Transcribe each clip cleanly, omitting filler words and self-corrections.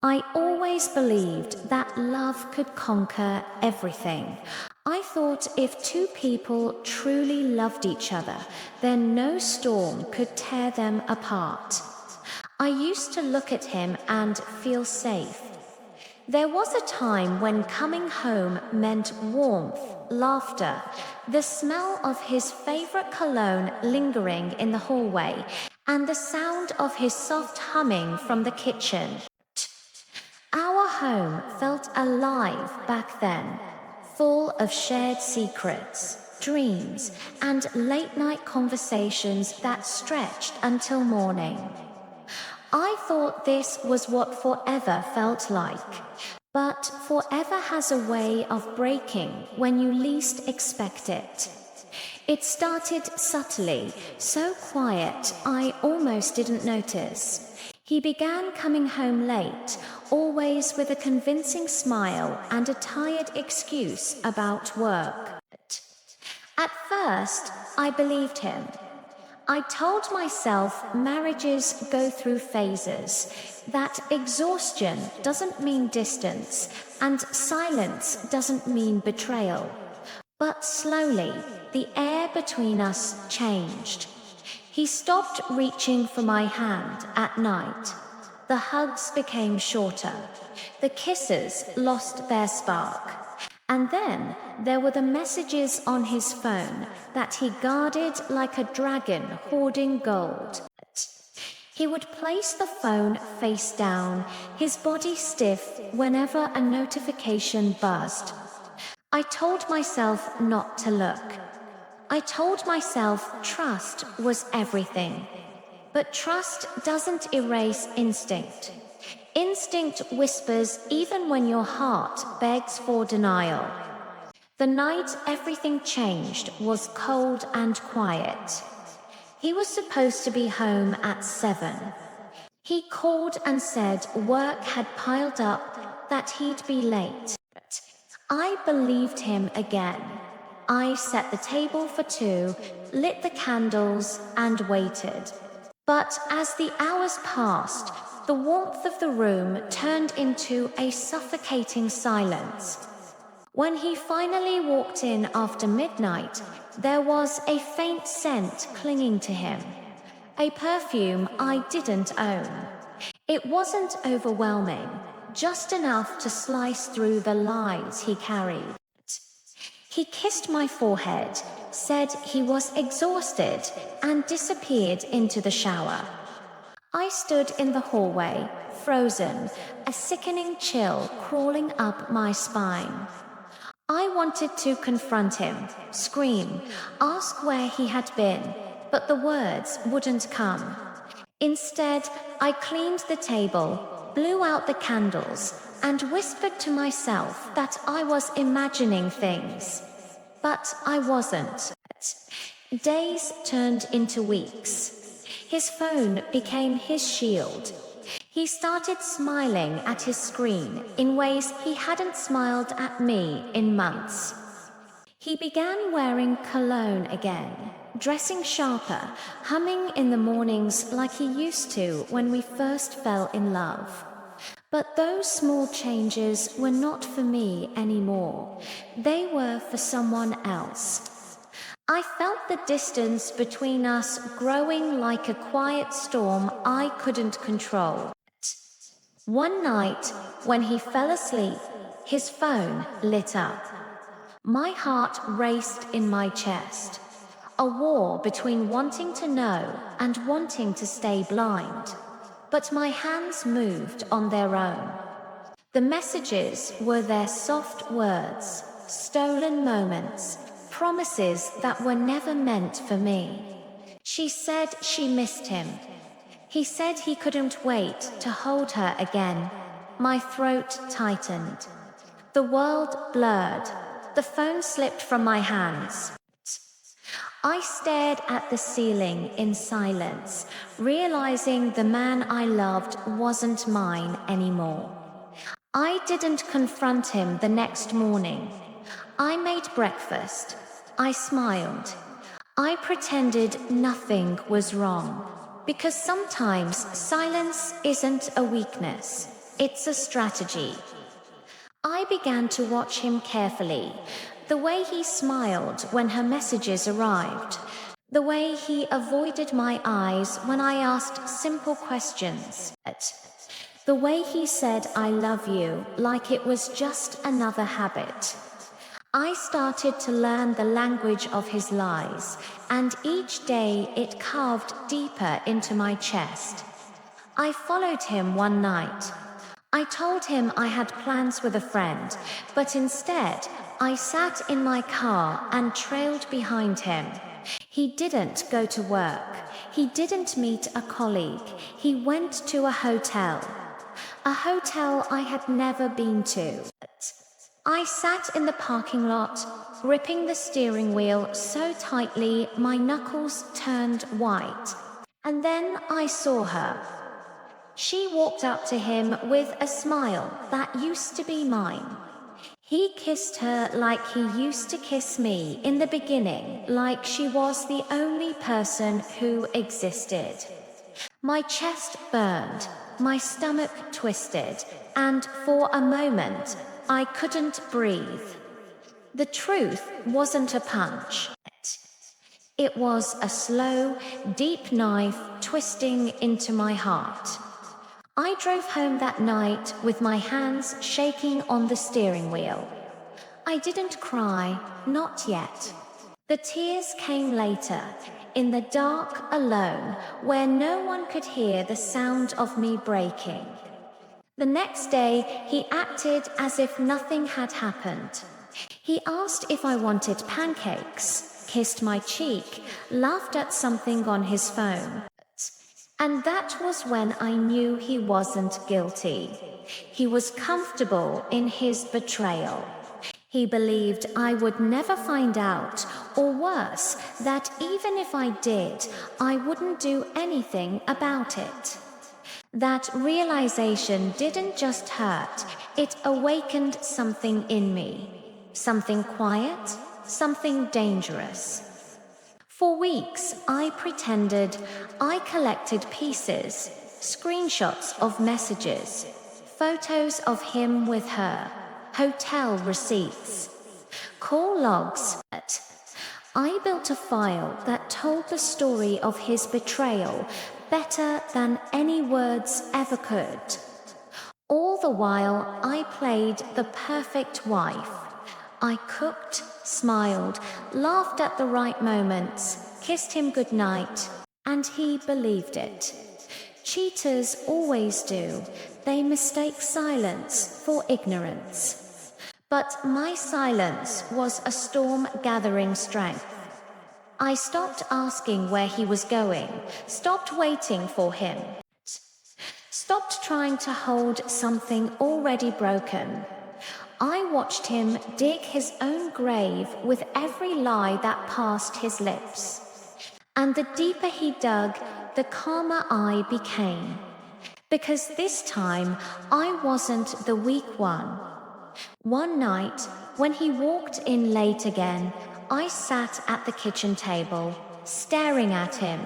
I always believed that love could conquer everything. I thought if two people truly loved each other, then no storm could tear them apart. I used to look at him and feel safe. There was a time when coming home meant warmth, laughter, the smell of his favorite cologne lingering in the hallway, and the sound of his soft humming from the kitchen. Our home felt alive back then, full of shared secrets, dreams, and late night conversations that stretched until morning. I thought this was what forever felt like. But forever has a way of breaking when you least expect it. It started subtly, so quiet I almost didn't notice. He began coming home late, always with a convincing smile and a tired excuse about work. At first, I believed him. I told myself marriages go through phases, that exhaustion doesn't mean distance, and silence doesn't mean betrayal. But slowly, the air between us changed. He stopped reaching for my hand at night. The hugs became shorter. The kisses lost their spark. And then there were the messages on his phone that he guarded like a dragon hoarding gold. He would place the phone face down, his body stiff whenever a notification buzzed. I told myself not to look. I told myself trust was everything. But trust doesn't erase instinct. Instinct whispers even when your heart begs for denial. The night everything changed was cold and quiet. He was supposed to be home at 7. He called and said work had piled up, that he'd be late. I believed him again. I set the table for 2, lit the candles, and waited. But as the hours passed, the warmth of the room turned into a suffocating silence. When he finally walked in after midnight, there was a faint scent clinging to him. A perfume I didn't own. It wasn't overwhelming, just enough to slice through the lies he carried. He kissed my forehead, said he was exhausted, and disappeared into the shower. I stood in the hallway, frozen, a sickening chill crawling up my spine. I wanted to confront him, scream, ask where he had been, but the words wouldn't come. Instead, I cleaned the table, blew out the candles, and whispered to myself that I was imagining things. But I wasn't. Days turned into weeks. His phone became his shield. He started smiling at his screen in ways he hadn't smiled at me in months. He began wearing cologne again, dressing sharper, humming in the mornings like he used to when we first fell in love. But those small changes were not for me anymore. They were for someone else. I felt the distance between us growing like a quiet storm I couldn't control. One night, when he fell asleep, his phone lit up. My heart raced in my chest. A war between wanting to know and wanting to stay blind. But my hands moved on their own. The messages were their soft words, stolen moments, promises that were never meant for me. She said she missed him. He said he couldn't wait to hold her again. My throat tightened. The world blurred. The phone slipped from my hands. I stared at the ceiling in silence, realizing the man I loved wasn't mine anymore. I didn't confront him the next morning. I made breakfast. I smiled. I pretended nothing was wrong, because sometimes silence isn't a weakness. it's a strategy. I began to watch him carefully. The way he smiled when her messages arrived. The way he avoided my eyes when I asked simple questions. The way he said I love you like it was just another habit. I started to learn the language of his lies, and each day it carved deeper into my chest. I followed him one night. I told him I had plans with a friend, but instead, I sat in my car and trailed behind him. He didn't go to work. He didn't meet a colleague. He went to a hotel. A hotel I had never been to. I sat in the parking lot, gripping the steering wheel so tightly my knuckles turned white. And then I saw her. She walked up to him with a smile that used to be mine. He kissed her like he used to kiss me in the beginning, like she was the only person who existed. My chest burned, my stomach twisted, and for a moment, I couldn't breathe. The truth wasn't a punch. It was a slow, deep knife twisting into my heart. I drove home that night with my hands shaking on the steering wheel. I didn't cry, not yet. The tears came later, in the dark, alone, where no one could hear the sound of me breaking. The next day, he acted as if nothing had happened. He asked if I wanted pancakes, kissed my cheek, laughed at something on his phone. And that was when I knew he wasn't guilty. He was comfortable in his betrayal. He believed I would never find out, or worse, that even if I did, I wouldn't do anything about it. That realization didn't just hurt, it awakened something in me. Something quiet, something dangerous. For weeks, I pretended. I collected pieces, screenshots of messages, photos of him with her, hotel receipts, call logs. I built a file that told the story of his betrayal better than any words ever could. All the while, I played the perfect wife. I cooked, smiled, laughed at the right moments, kissed him goodnight, and he believed it. Cheaters always do. They mistake silence for ignorance. But my silence was a storm gathering strength. I stopped asking where he was going, stopped waiting for him, stopped trying to hold something already broken. I watched him dig his own grave with every lie that passed his lips. And the deeper he dug, the calmer I became. Because this time, I wasn't the weak one. One night, when he walked in late again, I sat at the kitchen table, staring at him.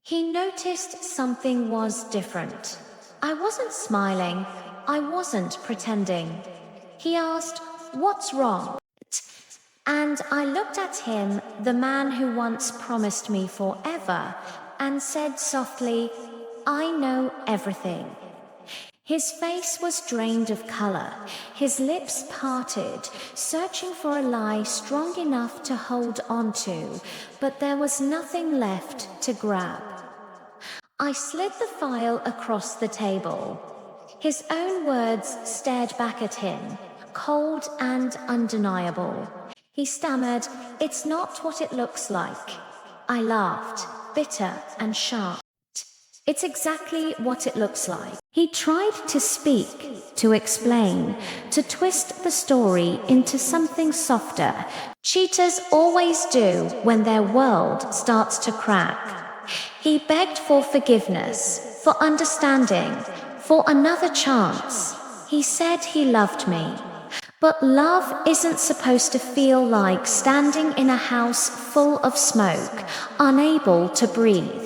He noticed something was different. I wasn't smiling. I wasn't pretending. He asked, "What's wrong?" And I looked at him, the man who once promised me forever, and said softly, "I know everything." His face was drained of color, his lips parted, searching for a lie strong enough to hold on to, but there was nothing left to grab. I slid the file across the table. His own words stared back at him, cold and undeniable. He stammered, "It's not what it looks like." I laughed, bitter and sharp. "It's exactly what it looks like." He tried to speak, to explain, to twist the story into something softer. Cheaters always do when their world starts to crack. He begged for forgiveness, for understanding, for another chance. He said he loved me. But love isn't supposed to feel like standing in a house full of smoke, unable to breathe.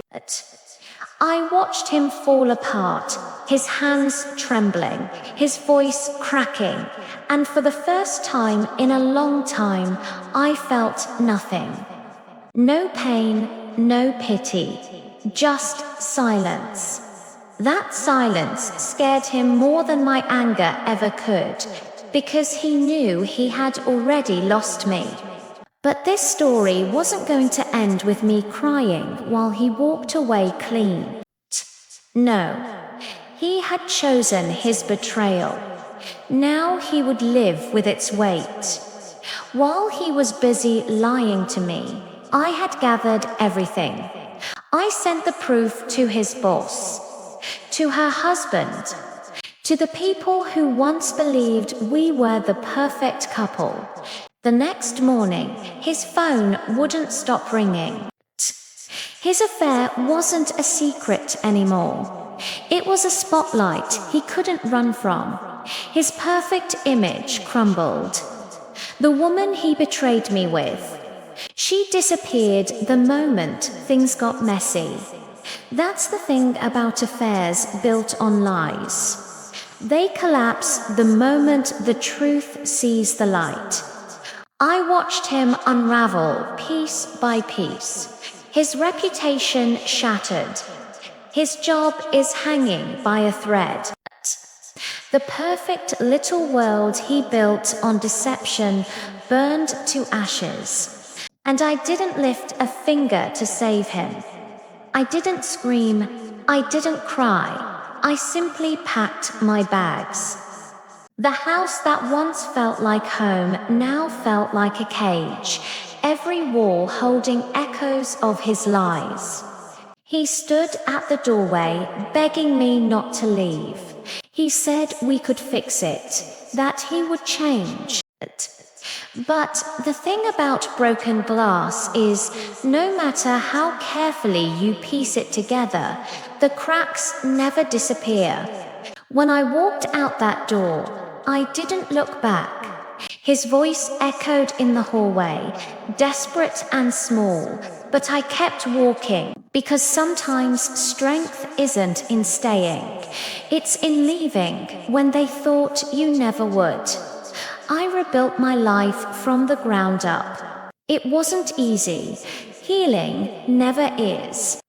I watched him fall apart, his hands trembling, his voice cracking, and for the first time in a long time, I felt nothing. No pain, no pity, just silence. That silence scared him more than my anger ever could, because he knew he had already lost me. But this story wasn't going to end with me crying while he walked away clean. No, he had chosen his betrayal. Now he would live with its weight. While he was busy lying to me, I had gathered everything. I sent the proof to his boss, to her husband, to the people who once believed we were the perfect couple. The next morning, his phone wouldn't stop ringing. His affair wasn't a secret anymore. It was a spotlight he couldn't run from. His perfect image crumbled. The woman he betrayed me with, she disappeared the moment things got messy. That's the thing about affairs built on lies. They collapse the moment the truth sees the light. I watched him unravel piece by piece. His reputation shattered. His job is hanging by a thread. The perfect little world he built on deception burned to ashes. And I didn't lift a finger to save him. I didn't scream. I didn't cry. I simply packed my bags. The house that once felt like home now felt like a cage, every wall holding echoes of his lies. He stood at the doorway, begging me not to leave. He said we could fix it, that he would change it. But the thing about broken glass is, no matter how carefully you piece it together, the cracks never disappear. When I walked out that door, I didn't look back. His voice echoed in the hallway, desperate and small, but I kept walking, because sometimes strength isn't in staying. It's in leaving when they thought you never would. I rebuilt my life from the ground up. It wasn't easy. Healing never is.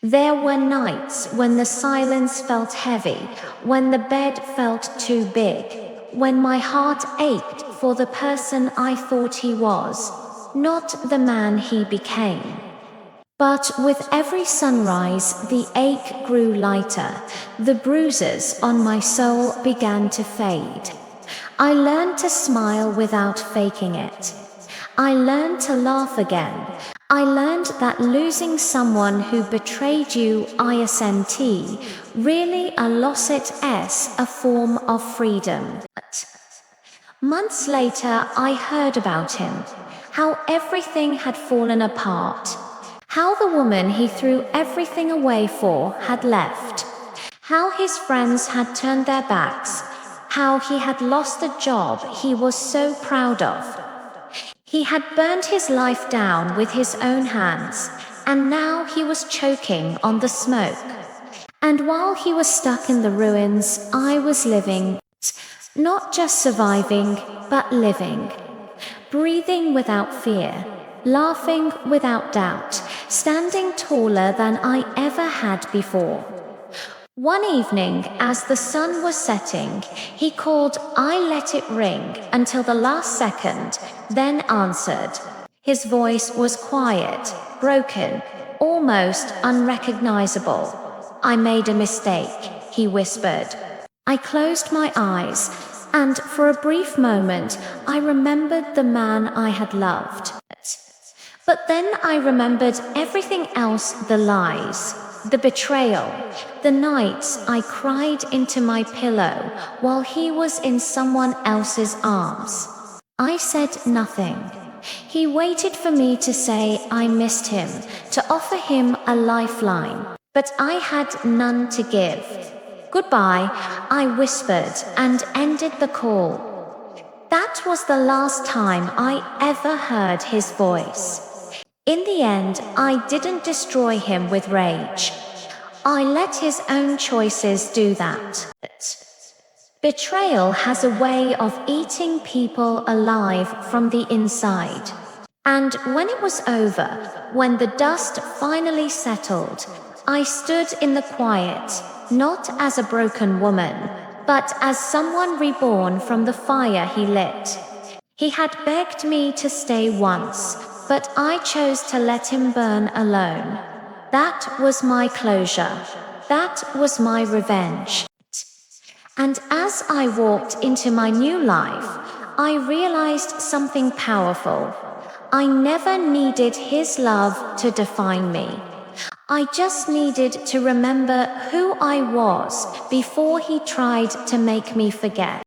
There were nights when the silence felt heavy, when the bed felt too big, when my heart ached for the person I thought he was, not the man he became. But with every sunrise, the ache grew lighter. The bruises on my soul began to fade. I learned to smile without faking it. I learned to laugh again. I learned that losing someone who betrayed you isn't really a loss, it's a form of freedom. Months later, I heard about him, how everything had fallen apart, how the woman he threw everything away for had left, how his friends had turned their backs, how he had lost the job he was so proud of. He had burned his life down with his own hands, and now he was choking on the smoke. And while he was stuck in the ruins, I was living, not just surviving, but living. Breathing without fear, laughing without doubt, standing taller than I ever had before. One evening, as the sun was setting, he called. I let it ring until the last second, then answered. His voice was quiet, broken, almost unrecognizable. I made a mistake, he whispered. I closed my eyes, and for a brief moment, I remembered the man I had loved. But then I remembered everything else, the lies, the betrayal, the nights I cried into my pillow while he was in someone else's arms. I said nothing. He waited for me to say I missed him, to offer him a lifeline, but I had none to give. Goodbye, I whispered and ended the call. That was the last time I ever heard his voice. In the end, I didn't destroy him with rage. I let his own choices do that. Betrayal has a way of eating people alive from the inside. And when it was over, when the dust finally settled, I stood in the quiet, not as a broken woman, but as someone reborn from the fire he lit. He had begged me to stay once, but I chose to let him burn alone. That was my closure. That was my revenge. And as I walked into my new life, I realized something powerful. I never needed his love to define me. I just needed to remember who I was before he tried to make me forget.